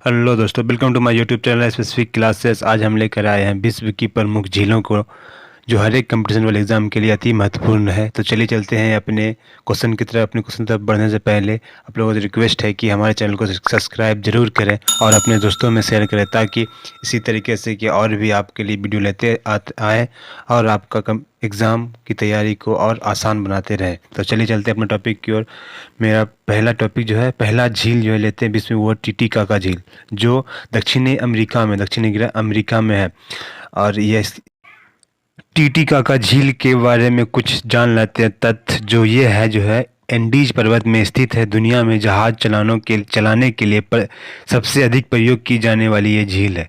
Hello दोस्तों, welcome to my YouTube channel specific classes. आज हम लेकर आए हैं विश्व की प्रमुख झीलों को, जो हर एक कंपटीशन वाले एग्जाम के लिए अति महत्वपूर्ण है। तो चलिए चलते हैं अपने क्वेश्चन तरफ बढ़ने से पहले आप लोगों से रिक्वेस्ट है कि हमारे चैनल को सब्सक्राइब जरूर करें और अपने दोस्तों में शेयर करें, ताकि इसी तरीके से कि और भी आपके लिए वीडियो लेते आए और आपका एग्ज़ाम की तैयारी को और आसान बनाते रहें। तो चलिए चलते हैं अपने टॉपिक की ओर। मेरा पहला टॉपिक जो है, पहला झील जो है लेते हैं विश्व में, वो टिटिकाका झील, जो दक्षिणी अमेरिका में है। और ये टिटिकाका झील के बारे में कुछ जान लेते हैं तथ्य। जो ये है जो है एंडीज पर्वत में स्थित है। दुनिया में जहाज चलाने के लिए सबसे अधिक प्रयोग की जाने वाली ये झील है।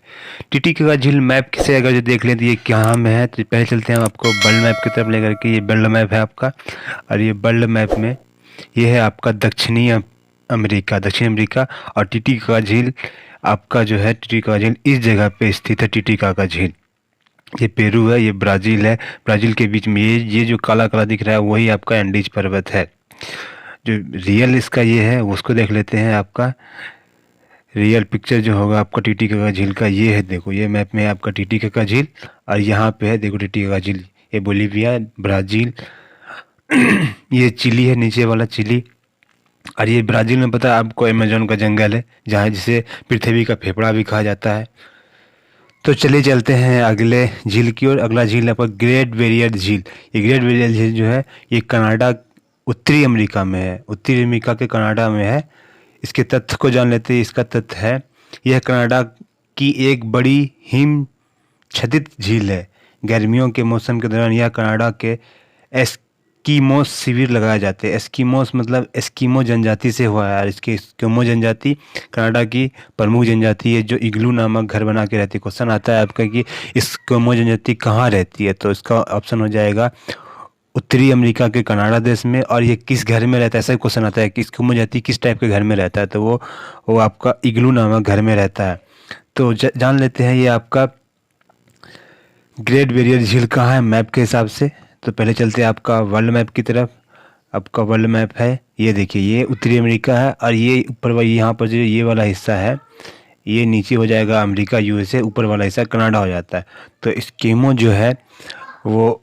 टिटिकाका झील मैप से अगर जो देख लें तो ये कहाँ में है, तो पहले चलते हैं हम आपको वर्ल्ड मैप की तरफ लेकर के। ये वर्ल्ड मैप है आपका, और ये वर्ल्ड मैप में ये है आपका दक्षिण अमेरिका। और टिटिकाका झील आपका जो है, टिटिकाका झील इस जगह पे स्थित है। टिटिकाका झील ये पेरू है, ये ब्राज़ील है। ब्राज़ील के बीच में ये जो काला काला दिख रहा है वही आपका एंडीज पर्वत है। जो रियल इसका ये है उसको देख लेते हैं। आपका रियल पिक्चर जो होगा आपका टिटिकाका झील का, ये है। देखो ये मैप में है आपका टिटिकाका झील, और यहाँ पे है देखो टिटिकाका झील। ये बोलीविया, ब्राज़ील ये चिली है, नीचे वाला चिली। और ये ब्राज़ील में पता है आपको अमेजोन का जंगल है, जहाँ जिसे पृथ्वी का फेफड़ा भी कहा जाता है। तो चलिए चलते हैं अगले झील की ओर। अगला झील है आपका ग्रेट बैरियर झील। ये ग्रेट बैरियर झील जो है ये कनाडा, उत्तरी अमेरिका में है। उत्तरी अमेरिका के कनाडा में है। इसके तथ्य को जान लेते हैं। इसका तथ्य है, यह कनाडा की एक बड़ी हिम छदित झील है। गर्मियों के मौसम के दौरान यह कनाडा के एस्किमोस शिविर लगाए जाते हैं। एस्किमोस मतलब एस्किमो जनजाति से हुआ है, और इसके एस्किमो जनजाति कनाडा की प्रमुख जनजाति है, जो इग्लू नामक घर बना के रहती है। क्वेश्चन आता है आपका कि एस्किमो जनजाति कहाँ रहती है, तो इसका ऑप्शन हो जाएगा उत्तरी अमेरिका के कनाडा देश में। और ये किस घर में रहता है, ऐसा क्वेश्चन आता है कि एस्किमो जाति किस टाइप के घर में रहता है, तो वो आपका इग्लू नामक घर में रहता है। तो जान लेते हैं ये आपका ग्रेट बैरियर झील कहाँ है मैप के हिसाब से। तो पहले चलते हैं आपका वर्ल्ड मैप की तरफ। आपका वर्ल्ड मैप है, ये देखिए, ये उत्तरी अमेरिका है, और ये ऊपर यहाँ पर जो ये वाला हिस्सा है, ये नीचे हो जाएगा अमेरिका यूएसए, ऊपर वाला हिस्सा कनाडा हो जाता है। तो एस्किमो जो है वो,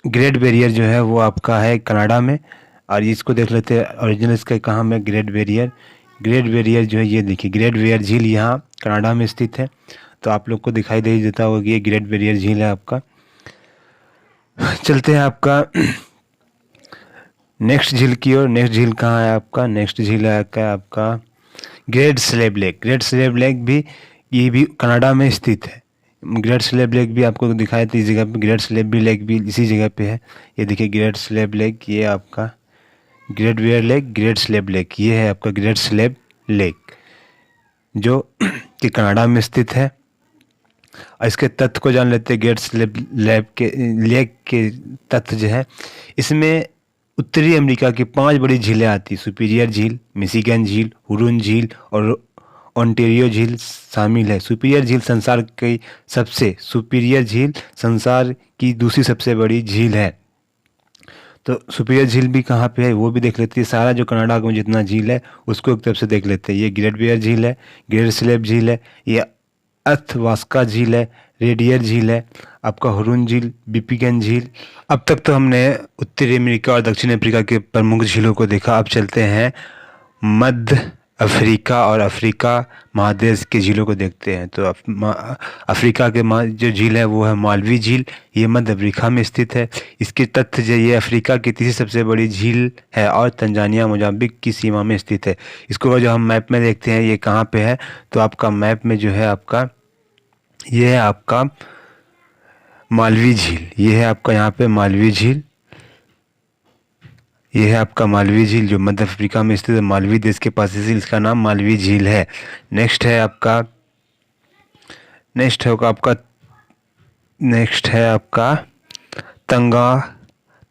ग्रेट बैरियर जो है वो आपका है कनाडा में। और इसको देख लेते हैं ओरिजिनल इसका कहाँ में, ग्रेट बैरियर जो है ये देखिए, ग्रेट बैरियर झील यहाँ कनाडा में स्थित है। तो आप लोग को दिखाई दे देता होगा कि ये ग्रेट बैरियर झील है आपका। चलते हैं आपका नेक्स्ट झील की ओर। नेक्स्ट झील कहाँ है आपका, नेक्स्ट झील है आपका great slave lake. Great slave lake भी, ये भी कनाडा में स्थित है। ग्रेट स्लेव लेक भी आपको दिखाई थी इस जगह पे। ग्रेट स्लेव लेक भी इसी जगह पे है। ये देखिए ग्रेट स्लेव लेक, ये आपका great barrier lake, great slave lake, ये है आपका ग्रेट स्लेव लेक, जो कि कनाडा में स्थित है। और इसके तथ्य को जान लेते हैं। ग्रेट स्लेव लेक के तथ्य जो है, इसमें उत्तरी अमेरिका की 5 बड़ी झीलें आती, सुपीरियर झील, मिशिगन झील, हुरून झील और ओंटारियो झील शामिल है। सुपीरियर झील संसार की दूसरी सबसे बड़ी झील है। तो सुपीरियर झील भी कहाँ पे है वो भी देख लेते हैं। सारा जो कनाडा में जितना झील है उसको एक तरफ से देख लेते हैं। ये ग्रेट बैरियर झील है, ग्रेट स्लेव झील है, ये अथवास्का झील है, रेडियर झील है, आपका हुरून झील, बिपिगन झील। अब तक तो हमने उत्तरी अमेरिका और दक्षिण अफ्रीका के प्रमुख झीलों को देखा। अब चलते हैं मध्य अफ्रीका और अफ्रीका महादेश के झीलों को देखते हैं। तो अफ्रीका के जो झील है वो है मालवी झील। ये मध्य अफ्रीका में स्थित है। इसके तथ्य जो, ये अफ्रीका की तीसरी सबसे बड़ी झील है और तंजानिया मोजाम्बिक की सीमा में स्थित है। इसको जो हम मैप में देखते हैं ये कहाँ पे है, तो आपका मैप में जो है आपका, ये है आपका मालवी झील। ये है आपका यहाँ पे मालवी झील, ये है आपका मालवी झील जो मध्य अफ्रीका में स्थित है। मालवी देश के पास इसी इसका नाम मालवी झील है। नेक्स्ट है आपका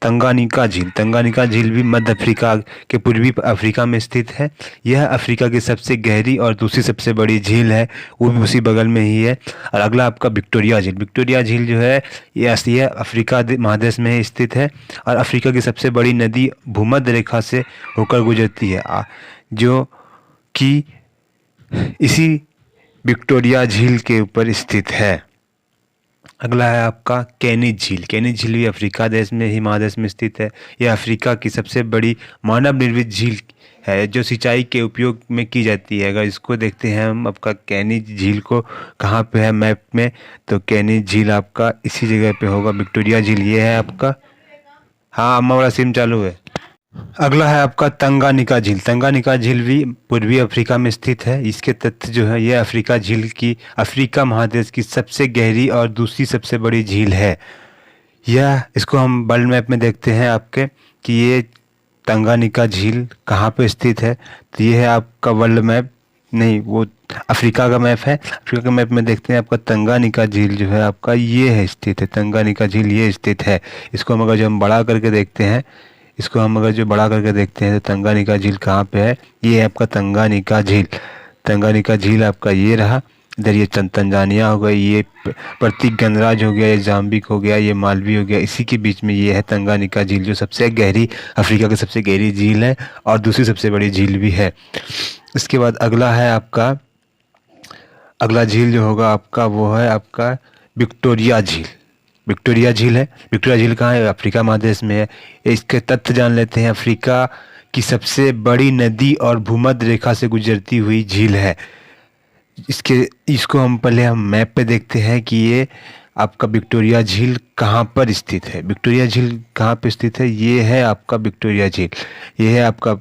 तंगानिका झील। तंगानिका झील भी मध्य अफ्रीका के पूर्वी अफ्रीका में स्थित है। यह अफ्रीका की सबसे गहरी और दूसरी सबसे बड़ी झील है, वो भी उसी बगल में ही है। और अगला आपका विक्टोरिया झील। विक्टोरिया झील जो है ये अफ्रीका महादेश में स्थित है, और अफ्रीका की सबसे बड़ी नदी भूमध्य रेखा से होकर गुजरती है, जो कि इसी विक्टोरिया झील के ऊपर स्थित है। अगला है आपका केनिज झील। केनिज झील भी अफ्रीका देश में ही महादेश में स्थित है। यह अफ्रीका की सबसे बड़ी मानव निर्मित झील है जो सिंचाई के उपयोग में की जाती है। अगर इसको देखते हैं हम, आपका केनिज झील को कहाँ पे है मैप में, तो केनिज झील आपका इसी जगह पे होगा। विक्टोरिया झील ये है आपका। हाँ, अम्मा वाला सिम चालू है। अगला है आपका तंगानिका झील। तंगानिका झील भी पूर्वी अफ्रीका में स्थित है। इसके तथ्य जो है, यह अफ्रीका झील की अफ्रीका महादेश की सबसे गहरी और दूसरी सबसे बड़ी झील है। यह इसको हम वर्ल्ड मैप में देखते हैं आपके कि ये तंगानिका झील कहाँ पे स्थित है। तो ये है आपका वर्ल्ड मैप, नहीं वो अफ्रीका का मैप है। अफ्रीका के मैप में देखते हैं आपका तंगानिका झील जो है आपका ये है स्थित है। तंगानिका झील ये स्थित है। इसको हम अगर जो हम बड़ा करके देखते हैं, इसको हम अगर जो बड़ा करके देखते हैं तो तंगानिका झील कहाँ पे है, ये है आपका तंगानिका झील। तंगानिका झील आपका ये रहा। इधर ये तंजानिया हो गया, ये प्रतीक गणराज्य हो गया, ये जाम्बिक हो गया, ये मालवी हो गया। इसी के बीच में ये है तंगानिका झील जो सबसे गहरी, अफ्रीका की सबसे गहरी झील है और दूसरी सबसे बड़ी झील भी है। इसके बाद अगला है आपका, अगला झील जो होगा आपका वो है आपका विक्टोरिया झील। विक्टोरिया झील है। विक्टोरिया झील कहाँ है, अफ्रीका महादेश में है। इसके तथ्य जान लेते हैं। अफ्रीका की सबसे बड़ी नदी और भूमध्य रेखा से गुजरती हुई झील है। इसको हम मैप पे देखते हैं कि ये आपका विक्टोरिया झील कहाँ पर स्थित है। विक्टोरिया झील कहाँ पे स्थित है, ये है आपका विक्टोरिया झील। ये है आपका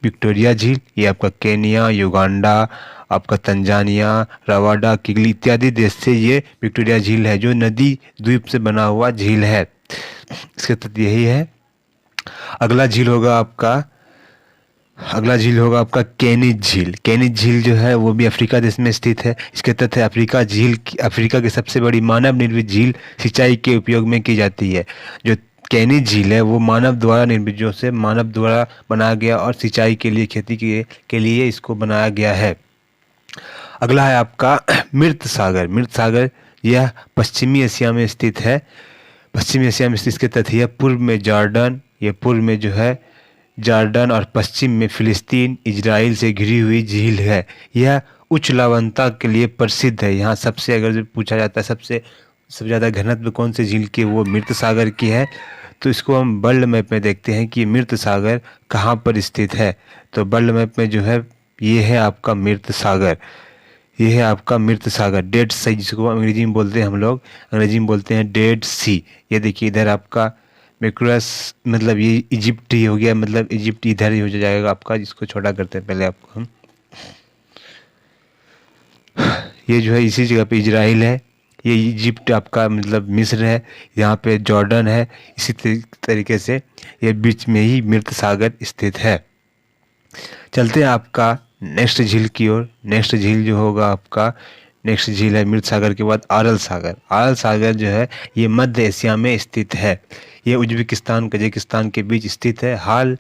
विक्टोरिया झील। ये आपका केनिया, युगांडा, आपका तंजानिया, रवांडा, किगली इत्यादि देश से ये विक्टोरिया झील है जो नदी द्वीप से बना हुआ झील है। इसके तथ्य यही है। अगला झील होगा आपका केनिज झील। केनिज झील जो है वो भी अफ्रीका देश में स्थित है। इसके तथ्य अफ्रीका की सबसे बड़ी मानव निर्मित झील सिंचाई के उपयोग में की जाती है। जो केनिज झील है वो मानव द्वारा निर्मित, जो से मानव द्वारा बनाया गया और सिंचाई के लिए, खेती के लिए इसको बनाया गया है। अगला है आपका मृत सागर। मृत सागर यह पश्चिमी एशिया में स्थित है। पश्चिमी एशिया में स्थित इसके तथ्य है पूर्व में जॉर्डन, ये पूर्व में जो है जॉर्डन और पश्चिम में फिलिस्तीन, इजराइल से घिरी हुई झील है। यह उच्च लवणता के लिए प्रसिद्ध है। यहाँ सबसे अगर जो पूछा जाता है सबसे ज़्यादा घनत्व कौन से झील की, वो मृत सागर की है। तो इसको हम वर्ल्ड मैप में देखते हैं कि मृत सागर कहाँ पर स्थित है। तो वर्ल्ड मैप में जो है ये है आपका मृत सागर। ये है आपका मृत सागर, डेड सी, जिसको अंग्रेजी में बोलते हैं हम लोग, अंग्रेजी में बोलते हैं डेड सी। ये देखिए इधर आपका मैक्रोस, मतलब ये इजिप्ट ही हो गया, मतलब इजिप्ट इधर ही हो जाएगा आपका। जिसको छोटा करते हैं पहले आपको हम, ये जो है इसी जगह पे इजराइल है, ये इजिप्ट आपका मतलब मिस्र है, यहाँ पे जॉर्डन है। इसी तरीके से ये बीच में ही मृत सागर स्थित है। चलते हैं आपका नेक्स्ट झील की ओर। नेक्स्ट झील जो होगा आपका, नेक्स्ट झील है मृत सागर के बाद आरल सागर। आरल सागर जो है ये मध्य एशिया में स्थित है। ये उज्बेकिस्तान कजाकिस्तान के बीच स्थित है। हाल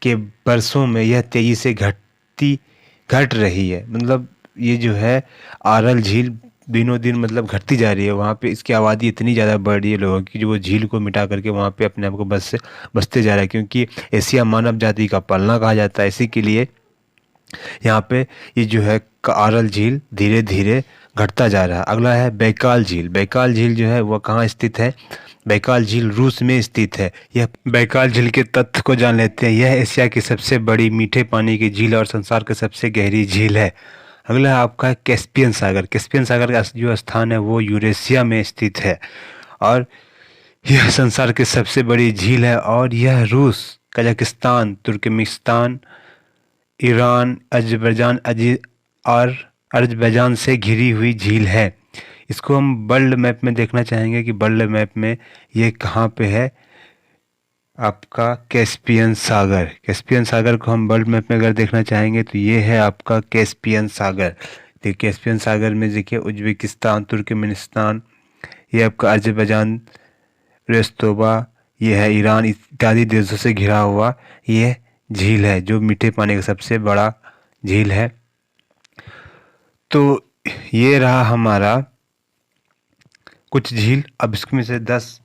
के वर्षों में यह तेजी से घट रही है। मतलब ये जो है आरल झील दिनों दिन मतलब घटती जा रही है। वहाँ पे इसकी आबादी इतनी ज़्यादा बढ़ रही है लोगों की, जो वो झील को मिटा करके वहाँ पे अपने आप को बसते जा रहा है। क्योंकि एशिया मानव जाति का पलना कहा जाता है, इसी के लिए यहाँ पे ये जो है आरल झील धीरे धीरे घटता जा रहा है। अगला है बैकाल झील। बैकाल झील जो है वह कहाँ स्थित है, बैकाल झील रूस में स्थित है। यह बैकाल झील के तथ्य को जान लेते हैं। यह एशिया की सबसे बड़ी मीठे पानी की झील और संसार की सबसे गहरी झील है। अगला है आपका कैस्पियन सागर। कैस्पियन सागर का जो स्थान है वो यूरेशिया में स्थित है और यह संसार की सबसे बड़ी झील है। और यह रूस, कजाकिस्तान, तुर्कमेनिस्तान, ईरान, अजरबैजान से घिरी हुई झील है। इसको हम वर्ल्ड मैप में देखना चाहेंगे कि वर्ल्ड मैप में ये कहाँ पे है, आपका कैस्पियन सागर। कैस्पियन सागर को हम वर्ल्ड मैप में अगर देखना चाहेंगे तो ये है आपका कैस्पियन सागर। देखिए कैस्पियन सागर में देखिए उज्बेकिस्तान, तुर्कमेनिस्तान, ये आपका अजरबैजान, रेस्तोबा, ये है ईरान इत्यादि देशों से घिरा हुआ ये झील है, जो मीठे पानी का सबसे बड़ा झील है। तो ये रहा हमारा कुछ झील। अब इसमें से 10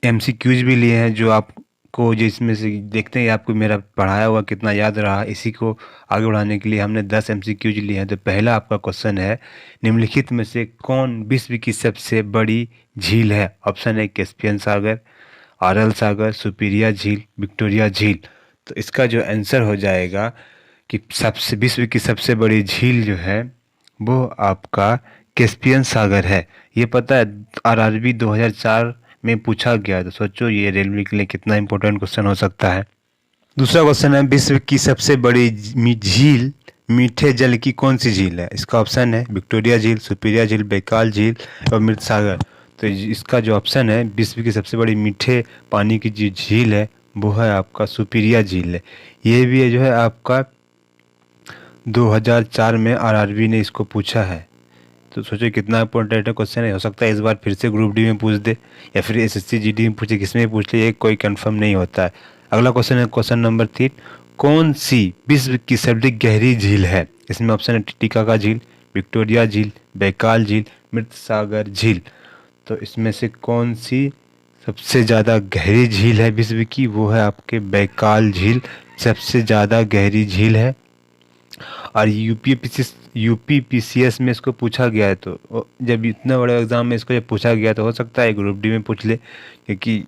MCQs भी लिए हैं जो आप को जिसमें से देखते हैं आपको मेरा पढ़ाया हुआ कितना याद रहा, इसी को आगे बढ़ाने के लिए हमने 10 MCQs लिए हैं। तो पहला आपका क्वेश्चन है, निम्नलिखित में से कौन विश्व की सबसे बड़ी झील है? ऑप्शन है कैस्पियन सागर, आरल सागर, सुपीरिया झील, विक्टोरिया झील। तो इसका जो आंसर हो जाएगा कि सबसे विश्व की सबसे बड़ी झील जो है वो आपका कैस्पियन सागर है। ये पता है RRB 2004 में पूछा गया, तो सोचो ये रेलवे के लिए कितना इंपॉर्टेंट क्वेश्चन हो सकता है। दूसरा क्वेश्चन है, विश्व की सबसे बड़ी झील मीठे जल की कौन सी झील है? इसका ऑप्शन है विक्टोरिया झील, सुपीरिया झील, बैकाल झील और मृत सागर। तो इसका जो ऑप्शन है विश्व की सबसे बड़ी मीठे पानी की जो झील है वो है आपका सुपीरिया झील है। ये भी है जो है आपका 2004 में RRB ने इसको पूछा है। तो सोचो कितना इंपॉर्टेंट क्वेश्चन है। हो सकता है इस बार फिर से ग्रुप डी में पूछ दे या फिर SSC GD में पूछे, किसमें पूछ ले, ये कोई कंफर्म नहीं होता है। अगला क्वेश्चन है क्वेश्चन नंबर 3, कौन सी विश्व की सबसे गहरी झील है? इसमें ऑप्शन है टिटिकाका झील, विक्टोरिया झील, बैकाल झील, मृत सागर झील। तो इसमें से कौन सी सबसे ज़्यादा गहरी झील है विश्व की? वो है आपके बैकाल झील, सबसे ज़्यादा गहरी झील है। और UPPCS में इसको पूछा गया है, तो जब इतना बड़े एग्जाम में इसको जब पूछा गया तो हो सकता है ग्रुप डी में पूछ ले, क्योंकि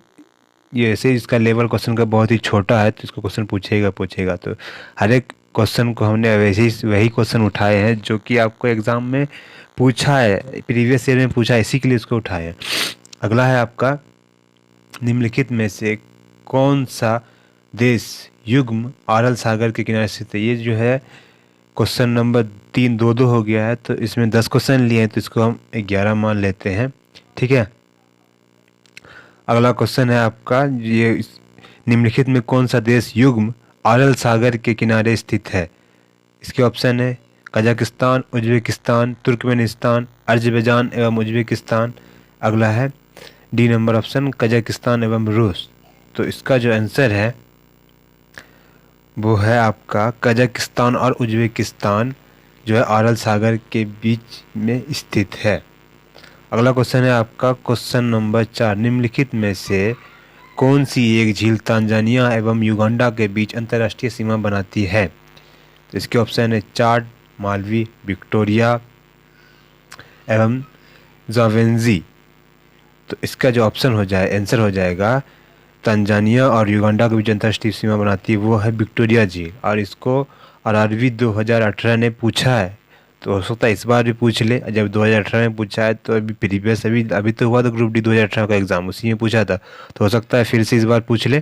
ये ऐसे इसका लेवल क्वेश्चन का बहुत ही छोटा है, तो इसको क्वेश्चन पूछेगा। तो हर एक क्वेश्चन को हमने वैसे ही वही क्वेश्चन उठाए हैं जो कि आपको एग्ज़ाम में पूछा है, प्रीवियस ईयर में पूछा है, इसी के लिए इसको उठाए हैं। अगला है आपका, निम्नलिखित में से कौन सा देश युग्म आरल सागर के किनारे स्थित है? ये जो है क्वेश्चन नंबर 3 2 हो गया है, तो इसमें 10 क्वेश्चन लिए हैं तो इसको हम 11 मान लेते हैं, ठीक है। अगला क्वेश्चन है आपका, ये निम्नलिखित में कौन सा देश युग्म आरल सागर के किनारे स्थित है? इसके ऑप्शन है कजाकिस्तान, उज्बेकिस्तान, तुर्कमेनिस्तान, अजरबैजान एवं उज्बेकिस्तान। अगला है डी नंबर ऑप्शन, कजाकिस्तान एवं रूस। तो इसका जो आंसर है वो है आपका कजाकिस्तान और उज्बेकिस्तान जो है आरल सागर के बीच में स्थित है। अगला क्वेश्चन है आपका क्वेश्चन नंबर 4, निम्नलिखित में से कौन सी एक झील तांजानिया एवं युगांडा के बीच अंतर्राष्ट्रीय सीमा बनाती है? तो इसके ऑप्शन है चाड, मालवी, विक्टोरिया एवं जावेंजी। तो इसका जो ऑप्शन हो जाए आंसर हो जाएगा तंजानिया और युगांडा के बीच अंतर्राष्ट्रीय सीमा बनाती है वो है विक्टोरिया झील। और इसको RRB 2018 ने पूछा है, तो हो सकता है इस बार भी पूछ ले। जब 2018 में पूछा है तो अभी प्रीवियस अभी तो हुआ था ग्रुप डी 2018 का एग्जाम, उसी में पूछा था, तो हो सकता है फिर से इस बार पूछ ले।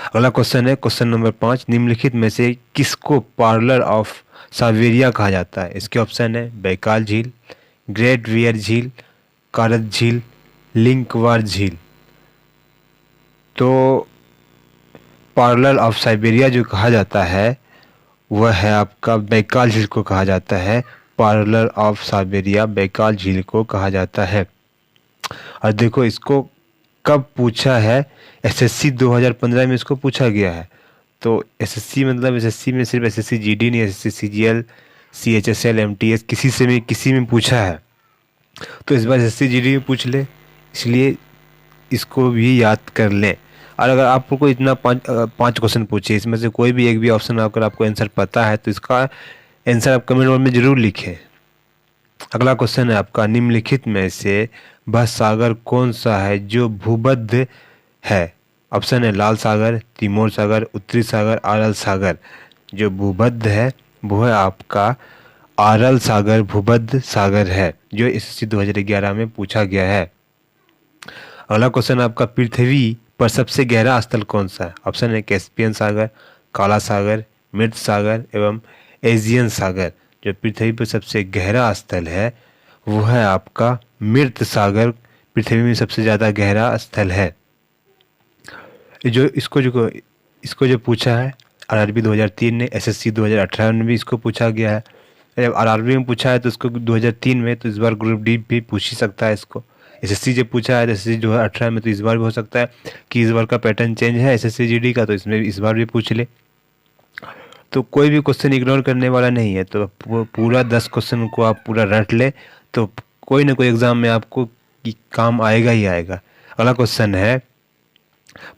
अगला क्वेश्चन है क्वेश्चन नंबर 5, निम्नलिखित में से किसको पार्लर ऑफ साइबेरिया कहा जाता है? इसके ऑप्शन है बैकाल झील, ग्रेट वियर झील, कारत झील, लिंकवार झील। तो पार्लर ऑफ साइबेरिया जो कहा जाता है वह है आपका बैकाल झील को कहा जाता है। पार्लर ऑफ साइबेरिया बैकाल झील को कहा जाता है। और देखो इसको कब पूछा है, SSC 2015 में इसको पूछा गया है। तो SSC मतलब SSC में सिर्फ SSC GD नहीं, SSC CGL, CHSL, MTS किसी में पूछा है। तो इस बार SSC GD में पूछ ले, इसलिए इसको भी याद कर लें। और अगर आपको इतना पाँच क्वेश्चन पूछे, इसमें से कोई भी एक भी ऑप्शन अगर आपको आंसर पता है तो इसका आंसर आप कमेंट बॉक्स में ज़रूर लिखें। अगला क्वेश्चन है आपका, निम्नलिखित में से वह सागर कौन सा है जो भूमध्य है? ऑप्शन है लाल सागर, तिमोर सागर, उत्तरी सागर, आरल सागर। जो भूमध्य है वो है आपका आरल सागर, भूमध्य सागर है, जो SSC 2011 में पूछा गया है। अगला क्वेश्चन आपका, पृथ्वी पर सबसे गहरा स्थल कौन सा है? ऑप्शन है कैस्पियन सागर, काला सागर, मृत सागर एवं एजियन सागर। जो पृथ्वी पर सबसे गहरा स्थल है वो है आपका मृत सागर, पृथ्वी में सबसे ज़्यादा गहरा स्थल है। इसको जो पूछा है RRB 2003 ने, SSC 2018 में भी इसको पूछा गया है। जब RRB में पूछा है तो इसको 2003 में, तो इस बार ग्रुप डी भी पूछ ही सकता है इसको। SSC जब पूछा है SSC 2018 में, तो इस बार भी हो सकता है कि इस बार का पैटर्न चेंज है SSC GD का, तो इसमें इस बार भी पूछ ले। तो कोई भी क्वेश्चन इग्नोर करने वाला नहीं है, तो पूरा 10 क्वेश्चन को आप पूरा रट ले तो कोई ना कोई एग्जाम में आपको काम आएगा ही आएगा। अगला क्वेश्चन है,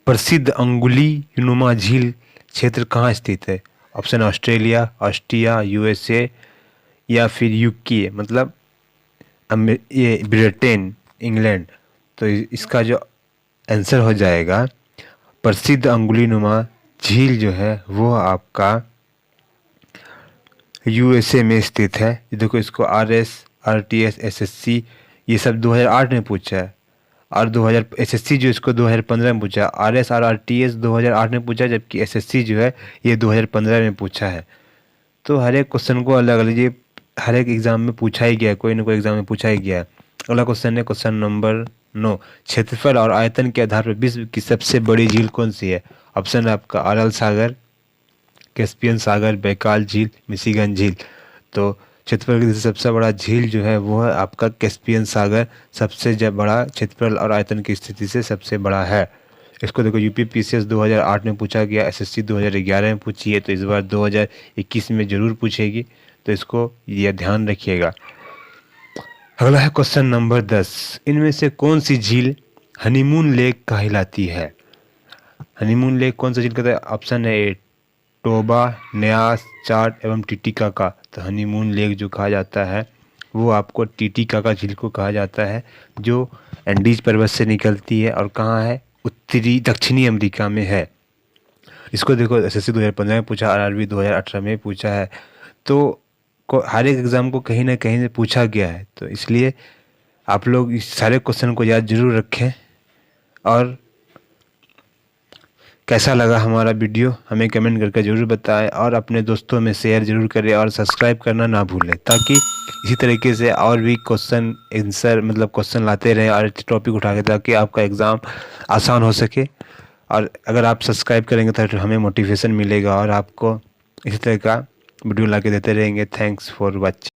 प्रसिद्ध अंगुली नुमा झील क्षेत्र कहाँ स्थित है? ऑप्शन ऑस्ट्रेलिया, ऑस्ट्रिया, यूएसए या फिर यूके, मतलब ये ब्रिटेन, इंग्लैंड। तो इसका जो आंसर हो जाएगा, प्रसिद्ध अंगुली नुमा झील जो है वो आपका यूएसए में स्थित है। देखो, इसको आरएस, आरटीएस, एसएससी ये सब 2008 में पूछा है, और 2000 एसएससी जो इसको 2015 में पूछा है। आरएस और आरटीएस 2008 में पूछा है, जबकि एसएससी जो है ये 2015 में पूछा है। तो हर एक क्वेश्चन को अलग अलग, ये हर एक एग्जाम में पूछा ही गया है, कोई ना कोई एग्जाम में पूछा ही गया है। अगला क्वेश्चन है क्वेश्चन नंबर 9। क्षेत्रफल और आयतन के आधार पर विश्व की सबसे बड़ी झील कौन सी है? ऑप्शन है आपका अरल सागर, कैस्पियन सागर, बैकाल झील, मिशिगन झील। तो क्षेत्रफल की सबसे बड़ा झील जो है वो है आपका कैस्पियन सागर, सबसे बड़ा क्षेत्रफल और आयतन की स्थिति से सबसे बड़ा है। इसको देखो, यूपीपीसीएस 2008 में पूछा गया, एसएससी 2011 में पूछी है, तो इस बार 2021 में ज़रूर पूछेगी, तो इसको यह ध्यान रखिएगा। अगला है क्वेश्चन नंबर 10। इनमें से कौन सी झील हनीमून लेक कहलाती है? हनीमून लेक कौन सा झील कहता है? ऑप्शन है ए टोबा, न्यास, चाट एवं टिटिकाका। तो हनीमून लेक जो कहा जाता है वो आपको टिटिकाका झील को कहा जाता है, जो एंडीज पर्वत से निकलती है और कहाँ है? उत्तरी दक्षिणी अमेरिका में है। इसको देखो, एसएससी 2015 में पूछा, आरआरबी 2018 में पूछा है। तो हर एक एग्ज़ाम को कहीं ना कहीं से पूछा गया है, तो इसलिए आप लोग इस सारे क्वेश्चन को याद जरूर रखें। और कैसा लगा हमारा वीडियो हमें कमेंट करके ज़रूर बताएं, और अपने दोस्तों में शेयर ज़रूर करें, और सब्सक्राइब करना ना भूलें, ताकि इसी तरीके से और भी क्वेश्चन आंसर मतलब क्वेश्चन लाते रहें और टॉपिक उठा के, ताकि आपका एग्ज़ाम आसान हो सके। और अगर आप सब्सक्राइब करेंगे तो हमें मोटिवेशन मिलेगा, और आपको इसी तरह का वीडियो ला के देते रहेंगे। Thanks for watching.